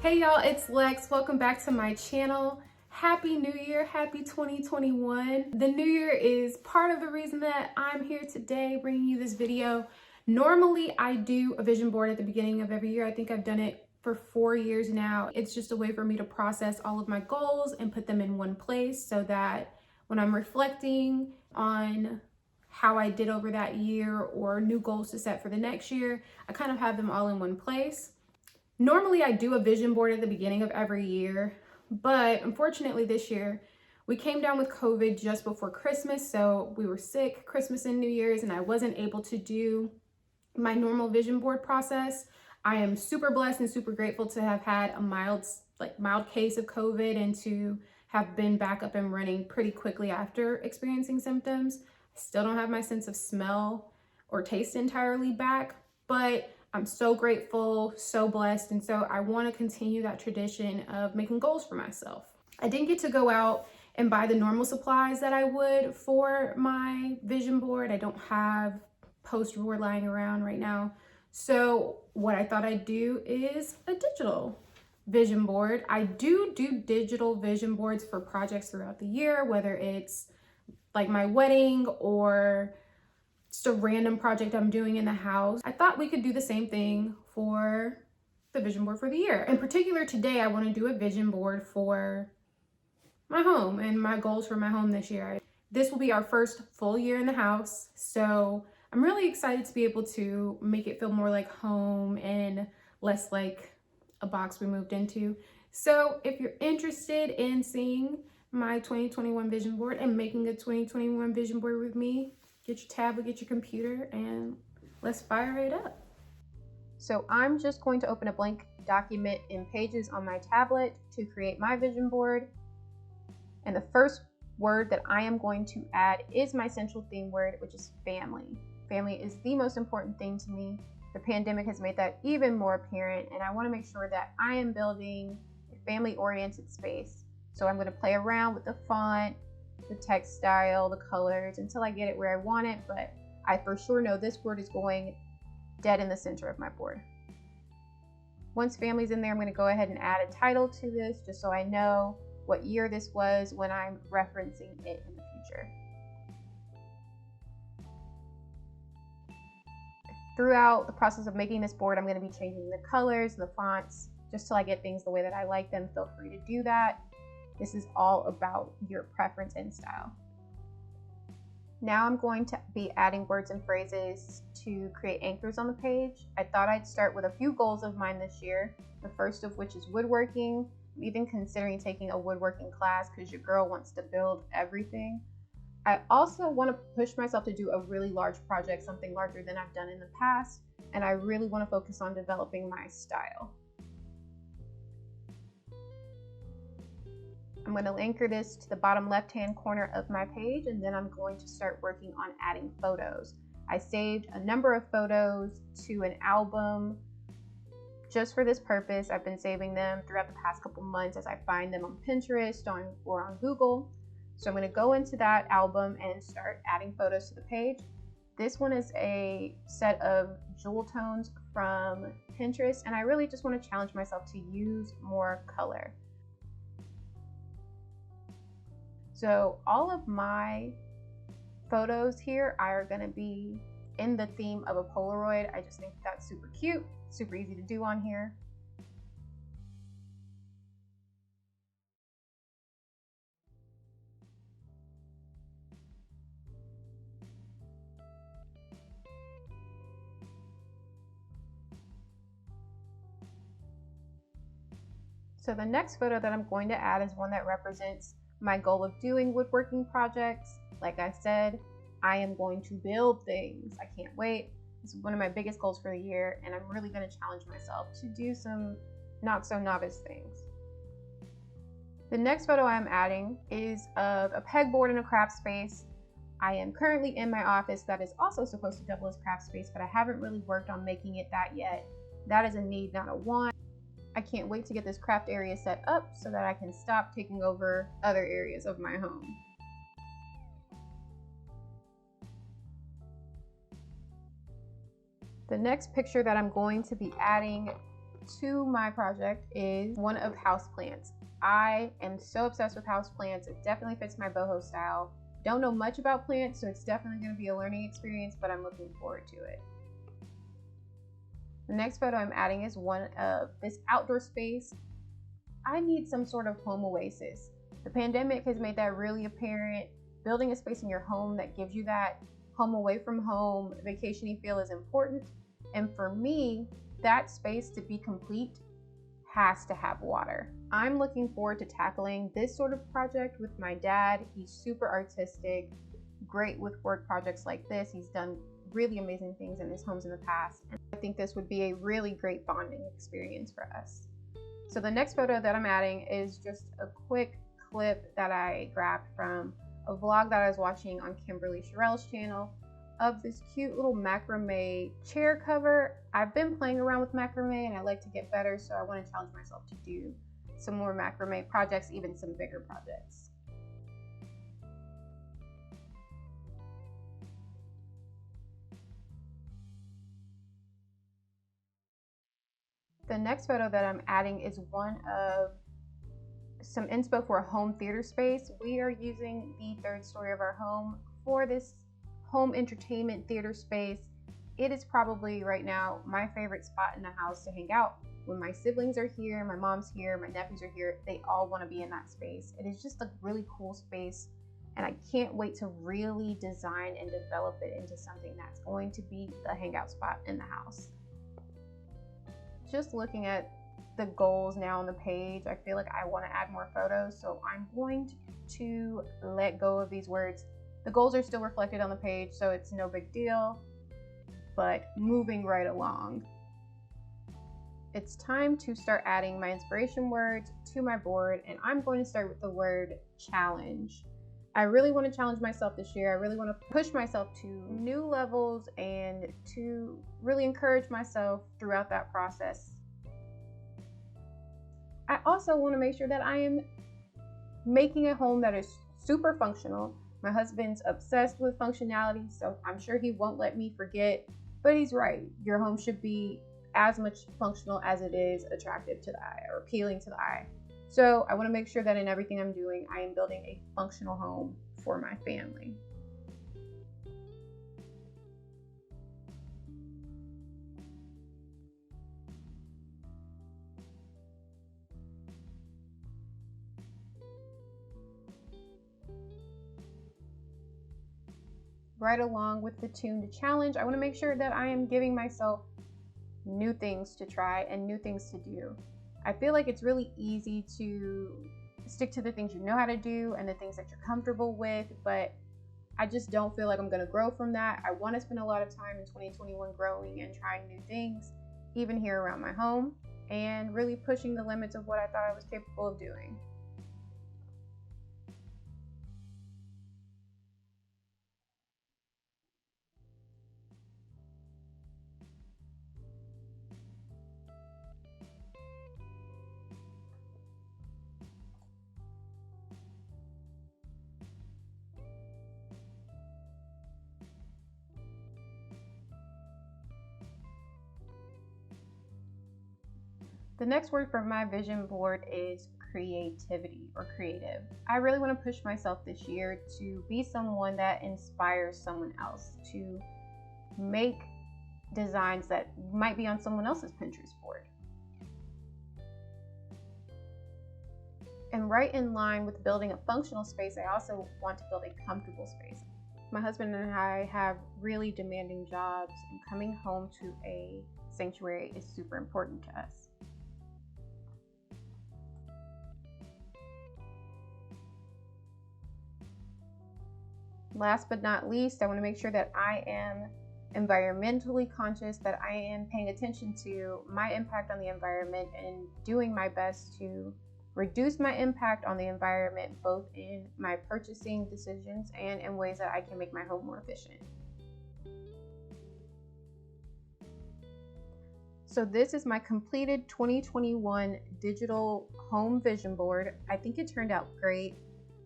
Hey y'all, it's Lex. Welcome back to my channel. Happy New Year, happy 2021. The new year is part of the reason that I'm here today bringing you this video. Normally I do a vision board at the beginning of every year. I think I've done it for 4 years now. It's just a way for me to process all of my goals and put them in one place so that when I'm reflecting on how I did over that year or new goals to set for the next year, I kind of have them all in one place. Normally I do a vision board at the beginning of every year, but unfortunately this year we came down with COVID just before Christmas. So we were sick Christmas and New Year's and I wasn't able to do my normal vision board process. I am super blessed and super grateful to have had a mild case of COVID and to have been back up and running pretty quickly after experiencing symptoms. I still don't have my sense of smell or taste entirely back, but I'm so grateful, so blessed, and so I want to continue that tradition of making goals for myself. I didn't get to go out and buy the normal supplies that I would for my vision board. I don't have poster board lying around right now. So what I thought I'd do is a digital vision board. I do digital vision boards for projects throughout the year, whether it's like my wedding or just a random project I'm doing in the house. I thought we could do the same thing for the vision board for the year. In particular, today I want to do a vision board for my home and my goals for my home this year. This will be our first full year in the house, so I'm really excited to be able to make it feel more like home and less like a box we moved into. So if you're interested in seeing my 2021 vision board and making a 2021 vision board with me, get your tablet, get your computer, and let's fire it up. So I'm just going to open a blank document in Pages on my tablet to create my vision board. And the first word that I am going to add is my central theme word, which is family. Family is the most important thing to me. The pandemic has made that even more apparent, and I want to make sure that I am building a family-oriented space. So I'm going to play around with the font, the text style, the colors until I get it where I want it, but I for sure know this word is going dead in the center of my board. Once family's in there, I'm going to go ahead and add a title to this just so I know what year this was when I'm referencing it in the future. Throughout the process of making this board, I'm going to be changing the colors and the fonts just till I get things the way that I like them. Feel free to do that. This is all about your preference and style. Now I'm going to be adding words and phrases to create anchors on the page. I thought I'd start with a few goals of mine this year, the first of which is woodworking. I'm even considering taking a woodworking class because your girl wants to build everything. I also want to push myself to do a really large project, something larger than I've done in the past, and I really want to focus on developing my style. I'm going to anchor this to the bottom left-hand corner of my page, and then I'm going to start working on adding photos. I saved a number of photos to an album just for this purpose. I've been saving them throughout the past couple months as I find them on Pinterest or on Google. So I'm going to go into that album and start adding photos to the page. This one is a set of jewel tones from Pinterest, and I really just want to challenge myself to use more color. So all of my photos here are going to be in the theme of a Polaroid. I just think that's super cute, super easy to do on here. So the next photo that I'm going to add is one that represents my goal of doing woodworking projects. Like I said, I am going to build things. I can't wait. This is one of my biggest goals for the year, and I'm really going to challenge myself to do some not so novice things. The next photo I'm adding is of a pegboard in a craft space. I am currently in my office that is also supposed to double as craft space, but I haven't really worked on making it that yet. That is a need, not a want. I can't wait to get this craft area set up so that I can stop taking over other areas of my home. The next picture that I'm going to be adding to my project is one of houseplants. I am so obsessed with houseplants. It definitely fits my boho style. Don't know much about plants, so it's definitely going to be a learning experience, but I'm looking forward to it. The next photo I'm adding is one of this outdoor space. I need some sort of home oasis. The pandemic has made that really apparent. Building a space in your home that gives you that home away from home vacation-y feel is important. And for me, that space to be complete has to have water. I'm looking forward to tackling this sort of project with my dad. He's super artistic, great with work projects like this. He's done really amazing things in his homes in the past. And I think this would be a really great bonding experience for us. So the next photo that I'm adding is just a quick clip that I grabbed from a vlog that I was watching on Kimberly Sherrell's channel of this cute little macrame chair cover. I've been playing around with macrame and I like to get better, so I want to challenge myself to do some more macrame projects, even some bigger projects. The next photo that I'm adding is one of some inspo for a home theater space. We are using the third story of our home for this home entertainment theater space. It is probably right now my favorite spot in the house to hang out. When my siblings are here, my mom's here, my nephews are here, they all want to be in that space. It is just a really cool space, and I can't wait to really design and develop it into something that's going to be the hangout spot in the house. Just looking at the goals now on the page, I feel like I want to add more photos, so I'm going to let go of these words. The goals are still reflected on the page, so it's no big deal, but moving right along. It's time to start adding my inspiration words to my board, and I'm going to start with the word challenge. I really want to challenge myself this year. I really want to push myself to new levels and to really encourage myself throughout that process. I also want to make sure that I am making a home that is super functional. My husband's obsessed with functionality, so I'm sure he won't let me forget, but he's right. Your home should be as much functional as it is attractive to the eye or appealing to the eye. So I want to make sure that in everything I'm doing, I am building a functional home for my family. Right along with the tune to challenge, I want to make sure that I am giving myself new things to try and new things to do. I feel like it's really easy to stick to the things you know how to do and the things that you're comfortable with, but I just don't feel like I'm going to grow from that. I want to spend a lot of time in 2021 growing and trying new things, even here around my home, and really pushing the limits of what I thought I was capable of doing. The next word for my vision board is creativity or creative. I really want to push myself this year to be someone that inspires someone else, to make designs that might be on someone else's Pinterest board. And right in line with building a functional space, I also want to build a comfortable space. My husband and I have really demanding jobs, and coming home to a sanctuary is super important to us. Last but not least, I want to make sure that I am environmentally conscious, that I am paying attention to my impact on the environment and doing my best to reduce my impact on the environment, both in my purchasing decisions and in ways that I can make my home more efficient. So this is my completed 2021 digital home vision board. I think it turned out great.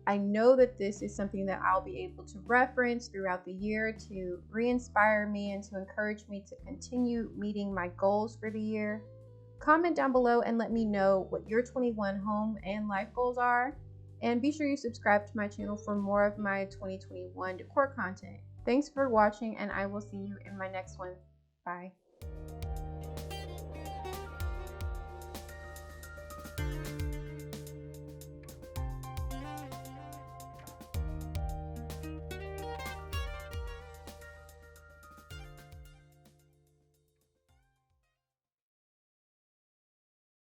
I know that this is something that I'll be able to reference throughout the year to re-inspire me and to encourage me to continue meeting my goals for the year. Comment down below and let me know what your 21 home and life goals are. And be sure you subscribe to my channel for more of my 2021 decor content. Thanks for watching, and I will see you in my next one. Bye.